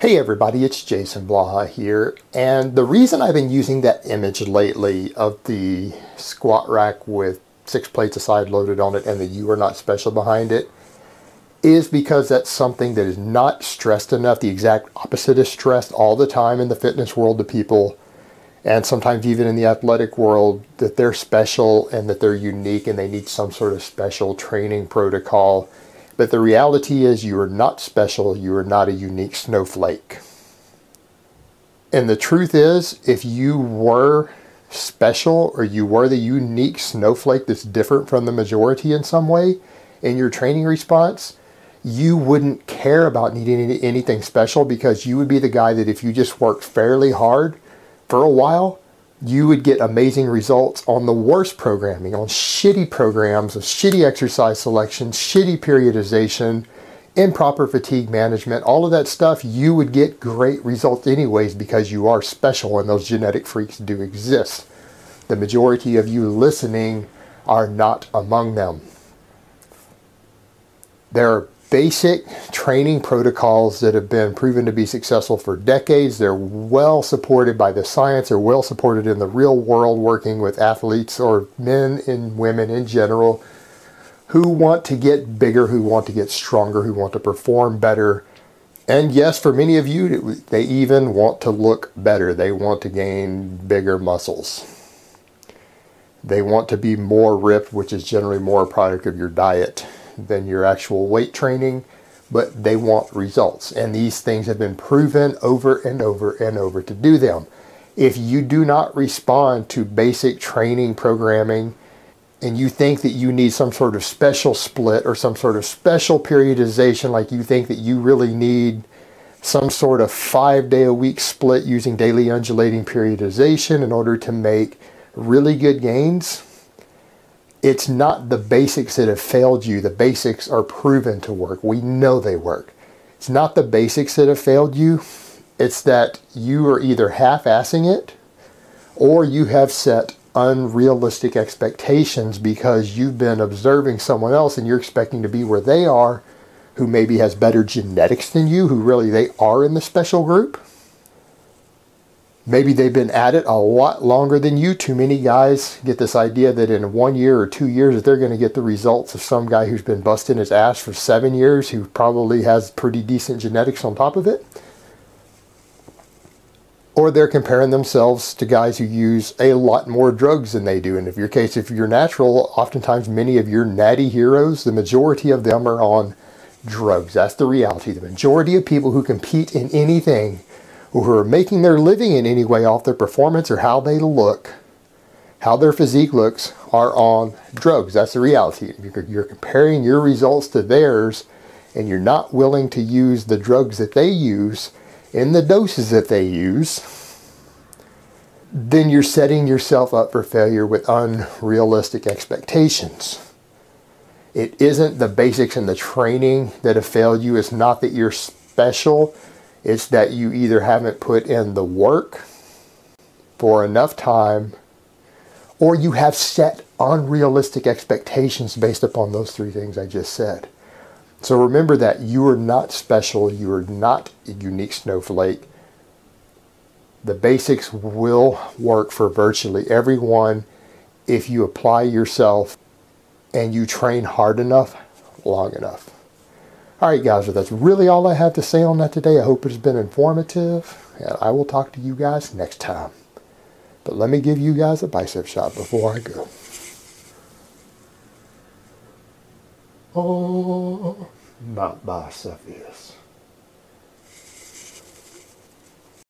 Hey everybody, it's Jason Blaha here, and the reason I've been using that image lately of the squat rack with 6 plates of side loaded on it and the "you are not special" behind it is because that's something that is not stressed enough. The exact opposite is stressed all the time in the fitness world to people, and sometimes even in the athletic world, that they're special and that they're unique and they need some sort of special training protocol. But the reality is you are not special, you are not a unique snowflake. And the truth is, if you were special or you were the unique snowflake that's different from the majority in some way in your training response, you wouldn't care about needing anything special, because you would be the guy that if you just worked fairly hard for a while, you would get amazing results on the worst programming, on shitty programs of shitty exercise selection, shitty periodization, improper fatigue management, all of that stuff. You would get great results anyways because you are special and those genetic freaks do exist. The majority of you listening are not among them. There are basic training protocols that have been proven to be successful for decades. They're well supported by the science. They're well supported in the real world, working with athletes or men and women in general who want to get bigger, who want to get stronger, who want to perform better. And yes, for many of you, they even want to look better. They want to gain bigger muscles. They want to be more ripped, which is generally more a product of your diet than your actual weight training, but they want results. And these things have been proven over and over and over to do them. If you do not respond to basic training programming and you think that you need some sort of special split or some sort of special periodization, like you think that you really need some sort of 5-day-a-week split using daily undulating periodization in order to make really good gains, it's not the basics that have failed you. The basics are proven to work. We know they work. It's not the basics that have failed you. It's that you are either half-assing it or you have set unrealistic expectations because you've been observing someone else and you're expecting to be where they are, who maybe has better genetics than you, who really they are in the special group. Maybe they've been at it a lot longer than you. Too many guys get this idea that in 1 year or 2 years that they're going to get the results of some guy who's been busting his ass for 7 years, who probably has pretty decent genetics on top of it. Or they're comparing themselves to guys who use a lot more drugs than they do. And if your case, if you're natural, oftentimes many of your natty heroes, the majority of them are on drugs. That's the reality. The majority of people who compete in anything, who are making their living in any way off their performance or how they look, how their physique looks, are on drugs. That's the reality. You're comparing your results to theirs and you're not willing to use the drugs that they use in the doses that they use, then you're setting yourself up for failure with unrealistic expectations. It isn't the basics in the training that have failed you. It's not that you're special. It's that you either haven't put in the work for enough time, or you have set unrealistic expectations based upon those 3 things I just said. So remember that you are not special. You are not a unique snowflake. The basics will work for virtually everyone if you apply yourself and you train hard enough, long enough. All right, guys, well, that's really all I have to say on that today. I hope it's been informative, and I will talk to you guys next time. But let me give you guys a bicep shot before I go. Oh, not biceps.